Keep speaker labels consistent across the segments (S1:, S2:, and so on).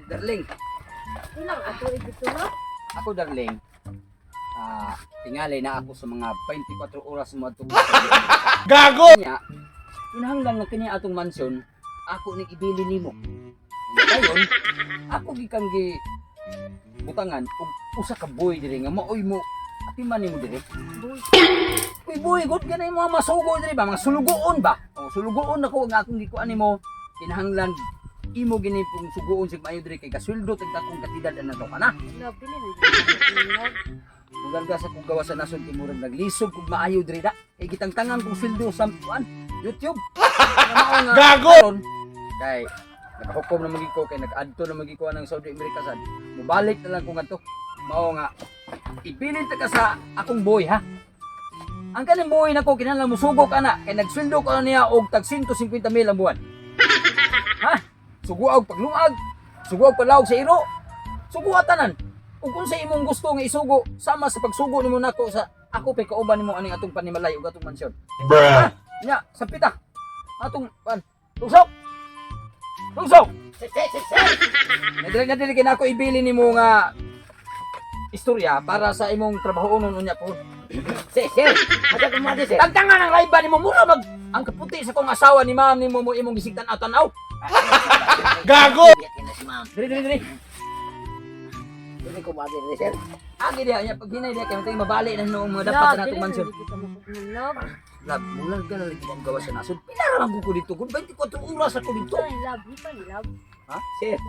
S1: Darling,
S2: Ilang ato dito no?
S1: ako darling. Tingali na ako sa mga 24 oras mo atong
S3: Gago!
S1: niya. Kinahanglan na kini atong mansyon, ako ni ibili nimo. Ngayon, ako gikang gi butangan og usa ka boy diri nga maoy mo atiman nimo diri. Uy boy, good ganay mga masugo diri ba, mga sulugoon ba? O sulugoon ako nga akong gikuan nimo. Kinahanglan imo gini pong sugoon sig maayo diri kay kasweldo tag akong katidad na to kana.
S2: Love, dili na.
S1: Lugar ka sa kung gawa sa nasod timurag naglisod kung maayo diri da. Kay gitangtangan kong sweldo sa YouTube.
S3: Gago!
S1: Kay nakahukom na magiko kay nag-adto na magiko ng Saudi America sad. Mubalik na lang ko ngadto. Mao nga ipilit ka sa akong boy ha. Ang kaning boy nako kinahanglan musugo ka na kay nagsweldo ko na niya og tag 150,000 ang buwan. Ha? Suguag paglungag, suguag palawag sa iro. Suguag tanan. Ug kung sa imong gusto nga isugo, sama sa pagsugo nimo nako sa ako pay kauban nimo aning atong panimalay ug atong mansyon.
S3: Bruh.
S1: Nya, sa pita. Atong tugsok. Tugsok. Nadili kay nako ibili nimo nga istorya para sa imong trabahoon unya po. Sir, ada kumadi sir. Tagtangan ang raiba nimo mura mag ang kaputi sa kong asawa ni ma'am nimo mo imong gisigtan atanaw.
S3: Gago!
S1: Diri.
S4: Hindi ko mabili, sir.
S1: Agi dia nya pag hinay dia kay matay mabali na noong mga dapat na atong mansyon.
S2: Love,
S1: Lab, mulan ka na lagi ang gawa sa nasod. Pila ko dito. Kung 24 oras ako dito.
S2: love, di pa ni love.
S1: Ha?
S4: Sir.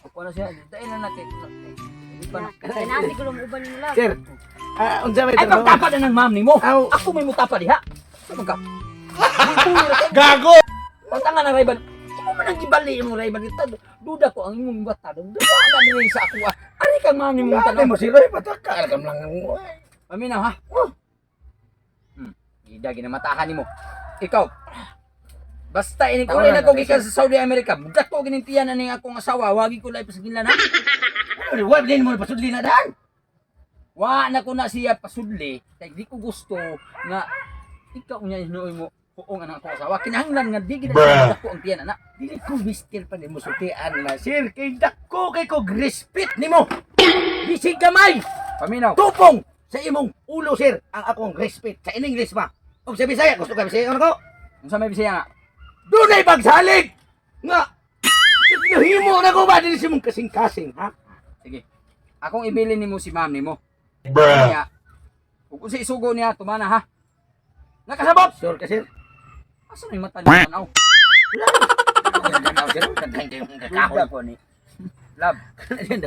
S1: Ako na siya. Dahil na nakit. Hindi pa na.
S2: Kaya nasi ko lang uban ni love.
S4: Sir. Unsa may
S1: Ay,
S4: tanong?
S1: pagtapad na ng ma'am ni mo.
S4: Aw.
S1: Ako may mutapa diha. Ano ka?
S3: Gago!
S1: Pagtangan ng rayban. Imo man ang gibali imong rayban dito. Duda ko ang imong bata. Duda na dili sa ako. Ari kang ma'am ni mo
S4: Ano
S1: tanong.
S4: mo si Roy patakal kam lang mo.
S1: Paminaw ha. Ida ginamatakan nimo. Ikaw. Basta ini ko na ko gikan sa Saudi America. Budak ko ginintiyan na ning akong asawa. Wagi ko lay pasagila na.
S4: Ano wa din mo pasudli na dan?
S1: Wa na ko na siya pasudli. Kay di ko gusto nga ikaw niya hinuoy mo kuong anak ko asawa. Kinahanglan nga di gid
S3: Bruh.
S1: ko ang tiyan anak.
S4: Dili ko mister pa mo sutian na sir kay dako kay ko respect nimo. Bisig gamay.
S1: Paminaw.
S4: Tupong sa imong ulo sir ang akong respect sa in English ba. Og sa Bisaya gusto ka Bisaya ano ko?
S1: Unsa may bisaya nga?
S4: Dunay pagsalig nga. Himo na ko ba dili si mong kasing-kasing ha?
S1: Sige. Akong ibilin nimo si ma'am nimo.
S3: Bruh.
S1: Kaya kung sa isugo niya tumana ha. Nakasabot.
S4: Sure ka sir.
S1: Asa may mata ni tanaw?
S4: Duda
S1: po ni. Love.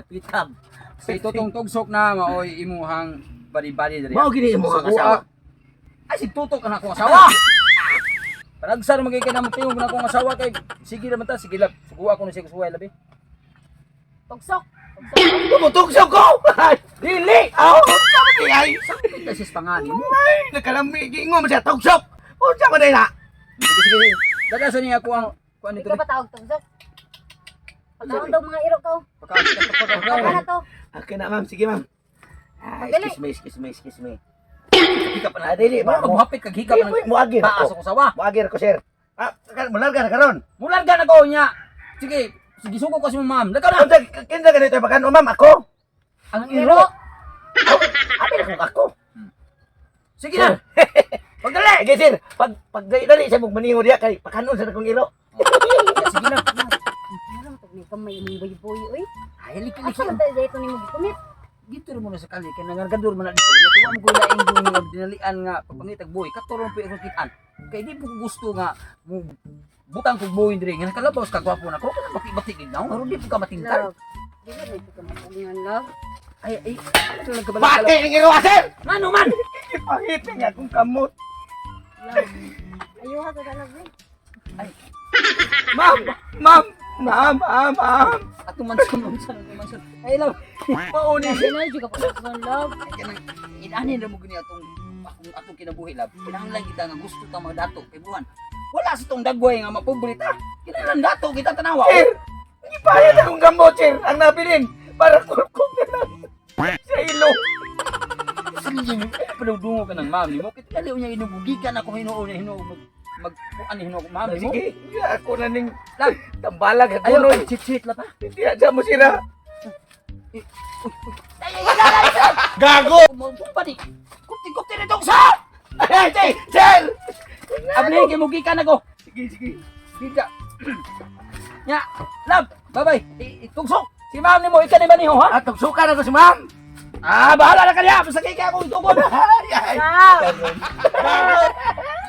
S4: Napitab.
S1: Sa itutong tugsok na maoy imuhang bari-bari diri.
S4: Mao gini mo ang asawa.
S1: Ay si tutok na akong asawa. Panagsar magay ka na matiyong na akong asawa kay sige naman ta, sige lab. Suguha ko na siya kusuway labi.
S2: Tugsok.
S4: Tumutugsok ko! Dili! Aw! Sabi ay!
S1: Ito sis pangani mo.
S4: Ay! Nakalami! Gingo mo siya! Tugsok! Unsa mo na
S1: Sige. Dadasan niya ako ang kuan nito.
S2: Ikaw ba tawag tugsok? Pagkaon daw mga iro ko.
S1: Pagka
S2: Ano na to?
S4: Okay na ma'am, sige ma'am.
S2: Dali.
S4: Excuse me. Hika pa na, dili.
S1: Ba maghapit kag hikap ng
S4: Muagir
S1: taas
S4: ako.
S1: ako sawa.
S4: Muagir ko, sir. Mularga na karon.
S1: Mulan ka na ko niya. Sige, sugo ko si ma'am. Lakaw na.
S4: Unsa kinsa ganito bakan ma'am ako?
S1: Ang iro.
S4: Abi na kung ako.
S1: Sige na.
S4: Pagdali! Sige, sir. Pagdali sa mong maniho diya kay pakanon sa akong iro.
S1: Sige na.
S2: Ano to ni kamay imong boy oy?
S1: Ay liki
S2: Asa man tayo dito nimo gikumit?
S1: dito rin muna sa kali kay nangargadur man na dito nya tuwa mo ko laing dung dinalian nga pagpangitag boy katuron pa ako kitan kay di ko gusto nga mo butang kog boy diri nga nakalabaw ka gwapo na ko kana bati-bati gid na pero di ko ka matingkad
S2: Love. Dili na ito ka masalingan love.
S1: ay ano lang kabalik
S4: Pati ng iro, sir!
S1: mano man
S4: Ipangit niya akong kamot.
S2: Love. Ayuha ka ka love.
S4: Ma'am!
S1: atong mansun ay law
S4: Mauni
S2: Dili na juga pa sa love.
S1: kanang inanin ra mo gani atong kinabuhi lab kinahanglan kita nga gusto ta magdato kay buwan wala sa tong dagway nga mapaborita kinahanglan dato kita tanawa
S4: Sir! Hindi bayad akong gamot, sir! Ang nabilin! Para kurkum na lang sa ilong!
S1: sige mo padudungo ka ng mami mo kit dali unya inubugikan ako hinuon niya hinuon anihin ako ma'am mo.
S4: Sige, ya, ako na ning
S1: Lag,
S4: tambalag at
S1: ayaw
S4: tunod.
S1: ka, chit-chit lang pa.
S4: Hindi aja mo sira.
S3: Gago!
S1: Kumpa di. Kupti-kupti na itong sa!
S4: Hey, sir!
S1: Ablihin kay mugi ka na ko.
S4: Sige, sige.
S1: Tidak. Nya, lab, bye-bye. Itugsok. Si ma'am ni mo, ika ni ba niyo, ha?
S4: Atong suka na ko si ma'am.
S1: Ah, bahala na kanya. Basta kay akong itugod.
S4: Ay, ay.
S2: Lab!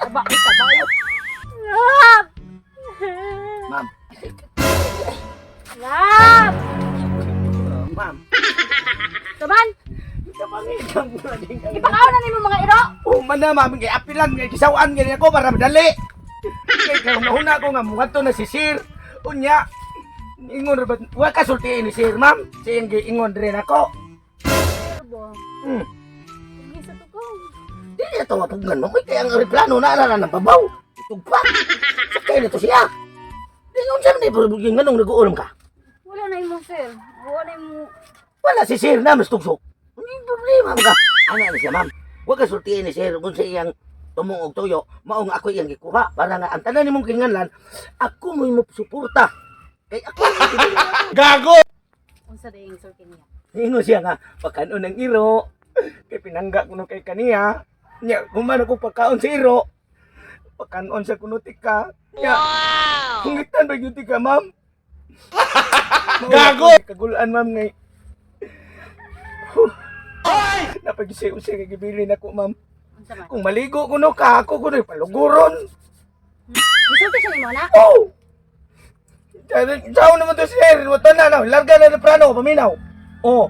S1: Aba, ika ba yun?
S2: Lab!
S4: Ma'am.
S2: Lab!
S4: Ma'am.
S2: Kaman,
S4: Kamangigang mo na din.
S2: ipakaw na nimo mga iro.
S4: Man na, ma'am. Kaya apilan, kaya kisawaan ganyan ako para madali. Kaya mahuna ko nga, mukha to na si Sir. Unya. Ingon rin ba? Huwag kasultiin ni Sir, ma'am. Siyang ingon rin ako.
S2: Bo.
S4: Hmm.
S2: Sige sa tukong.
S4: Di niya ito mapugan mo. Kaya ang replano na alala ng babaw. Itugpa. Sakay na to siya. Di nga siya na ganong nag-uulam ka.
S2: Wala na imo, sir. Wala na imo.
S4: Wala si Sir na, mas tugsok. May problema ka. Ano na siya, ma'am? Huwag kasultiin ni Sir kung sa iyang tumungog tuyo. Maong ako iyang gikuha. Para nga, ang tanan ni mong kinganlan, ako mo yung suporta. Kaya ako yung ibigay ako.
S3: Gago!
S2: Unsa daing sulti niya?
S4: Hingo siya nga, pagkanon ng iro. Kaya pinangga ko nung kay kaniya. Nya, kumana ko pagkaon sa iro. Pagkanon sa kunutika. Nya, hungitan ba yung tika, ma'am?
S3: Gago!
S4: Kagulaan, ma'am, ngay. Napag-isip-isip kay gibilin ako, ma'am.
S2: Unsa man?
S4: Kung maligo ko no ka, ako ko na paluguron.
S2: Gisulti siya nimo na?
S4: Oh! Saan naman to, Sir? Wata na, larga na na prano, paminaw. Oh.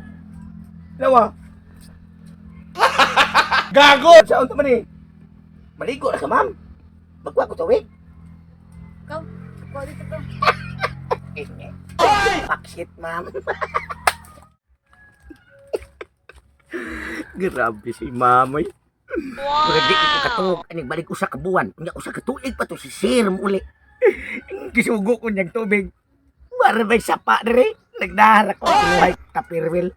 S4: Nawa,
S3: Gago!
S4: saan to man eh? Maligo na ka, ma'am. Magwa ko tawid.
S2: Ikaw, ikaw dito ka.
S4: Paksit, ma'am. Grabe si mamay. Wow! Pero di ko katog. Aning balik usa ka buwan. Unya usa ka tuig pa to si Sir muli. Gisugo ko niyang tubig. Wala ba'y sapa dere? Nagdahar ako ang buhay kapirwil.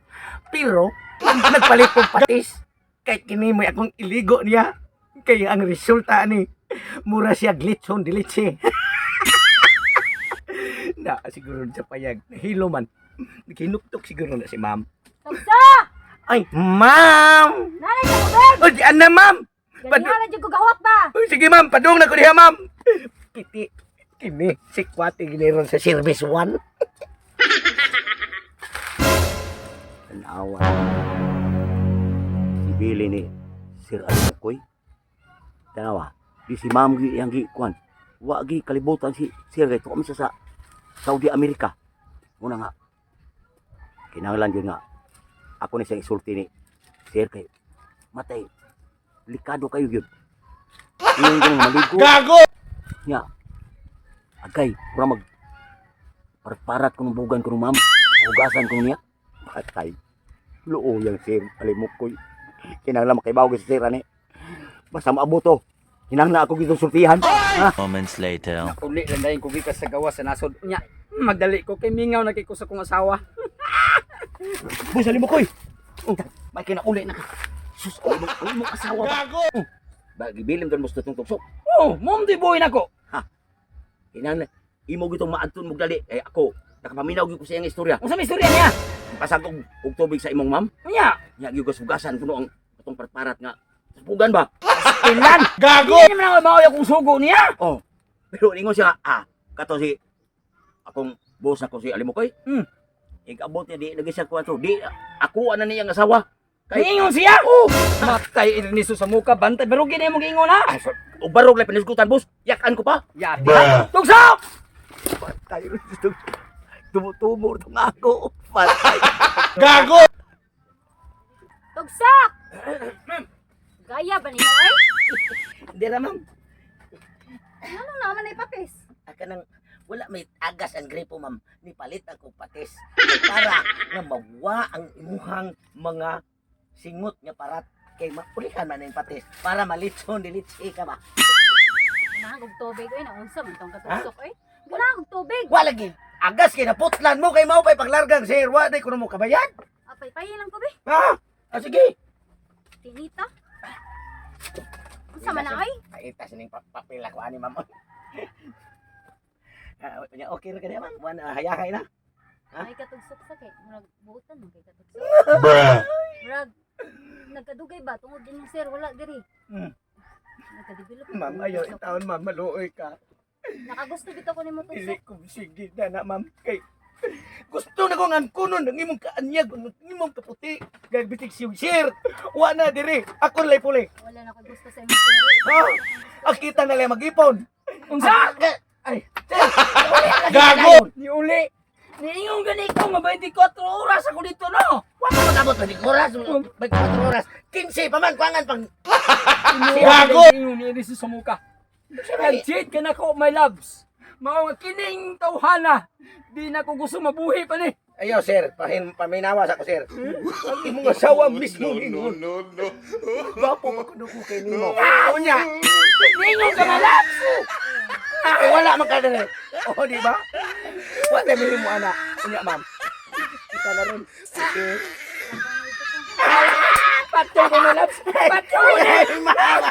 S4: Pero, nagpalit kong patis. Kahit kini mo akong iligo niya. Kaya ang resulta ni, mura siya glitson dilitse. Na, siguro sa payag. Nahilo man. Kinuktok siguro na si ma'am.
S2: Tugsa!
S4: Ay, ma'am!
S2: Nanay sa ubed!
S4: O, diyan na, ma'am!
S2: Ganyan na dyan ko gawat ba?
S4: Uy, sige, ma'am. Padung na ko diha, ma'am. Piti. Kini, si Kwati giniron sa Service 1.
S5: Tanawa. Si Billy ni Sir Almakoy. Tanawa. Di si Ma'am gi yang gi kuan. Wa gi kalibutan si Sir kay tuwa sa Saudi Amerika. Muna nga. Kinahanglan gyud nga ako ni sa isulti ni Sir kay matay. Likado kayo gyud. Yung kung maligo.
S3: Gago!
S5: Nya. Agay, pura mag parat ko ng bugan ko ng ma'am. Hugasan ko niya. Patay. Loo yang Sir, alimok ko. Kinahanglan makaibaw ko sa Sir ani. Basta maabot to. Kinahanglan ako gitong sultihan. Ha?
S6: Moments later.
S1: Nakuli lang dahil ko gikas sa gawa sa nasod. Nya, magdali ko kay mingaw na kay ko sa kong asawa.
S5: Boy, alimok ko. May kinauli na ka. Sus, alimok asawa ba?
S3: Gago!
S5: Bagi bilim doon mo sa itong tuksok.
S1: Oh, mom di boy na ko.
S5: Kinahanglan, imo gitong maadton mo dali. Eh ako, nakapaminaw gyud ko sa iyang istorya.
S1: Unsa may istorya niya?
S5: Pasag og tubig sa imong ma'am.
S1: Nya,
S5: Nya gyud hugasan kuno ang atong parat nga. Pugan ba?
S1: tinan.
S3: Gago!
S1: Hindi naman ako mauya kung sugo niya.
S5: Oh. Pero ingon siya, kato si akong boss na ko si Alimokoy. Igabot niya di lagi siya kuwato. Di ako ana niya ang asawa.
S1: Ingon siya. Oh, matay iniso sa muka bantay pero gini mo giingon ha.
S5: Og barog lay pinisgutan boss. Yakan ko pa.
S1: Ya,
S3: Bruh.
S1: tugsok.
S5: Patay rin ito. Tumutumor itong ako. Patay.
S3: Gago!
S2: Tugsak! Gaya ba nimo ay?
S4: Hindi na, ma'am.
S2: Ano naman ay papis?
S4: Aka nang wala may agas ang gripo, ma'am. Nipalit ako patis. Para na mawa ang imuhang mga singot nga parat. Kay mapulihan man ang patis. Para malitson, dilitsi ka ba?
S2: Nahagog tubig ay naunsa man tong katugsok ay. Nahagog tubig.
S4: Wala lagi. Agas kay naputlan mo kay mao pay paglargang sir. Wa day kuno mo kabayan.
S2: Apay-pay lang ko be.
S4: Ha? Sige.
S2: Tinita. Unsa man na ay?
S4: Kaitas ning papel ako ani ma'am. Nya okay ra kani ma'am. Wan hayahay na. Ha?
S2: Ay katugsok sa kay murag buutan man kay katugsok.
S3: Bruh.
S2: Murag nagkadugay ba tungod din yung sir wala diri. Nagka-develop.
S4: Ma'am ayo taon ma'am maluoy ka.
S2: Nakagusto bitaw ko nimo
S4: Dili
S2: tugsok.
S4: ko sige na ma'am kay gusto na ko ang kunon ng imong kaanyag ng imong kaputi. Gag bitik sir. Wa na diri. Ako lay puli.
S2: Wala na ko gusto sa imong sir.
S4: Ha? Akita na lang mag-ipon.
S1: Unsa?
S4: Ay,
S3: Gago!
S1: Ni uli. Niingon gani ko nga 24 oras ako dito no.
S4: wa pa matabot ba di oras. May 4 oras. 15 pa man kuangan pang
S3: Gago!
S1: Niingon ni sa muka. Nag-cheat ka na ko, my loves. Mao nga kining tawhana. Di na ko gusto mabuhi pa ni.
S4: Ayo sir, paminawa sa ko sir. Ang imong asawa mismo ingon.
S3: no.
S4: Gwapo pa kuno ko kay nimo.
S1: Unya. Niingon ka my loves.
S4: Ay, wala man ka dere. Oh, di ba? Wa na mi mo ana. Unya ma'am. Kita na rin. Okay.
S1: Patyo ko my loves. Patyo.
S4: Ay, ma'am.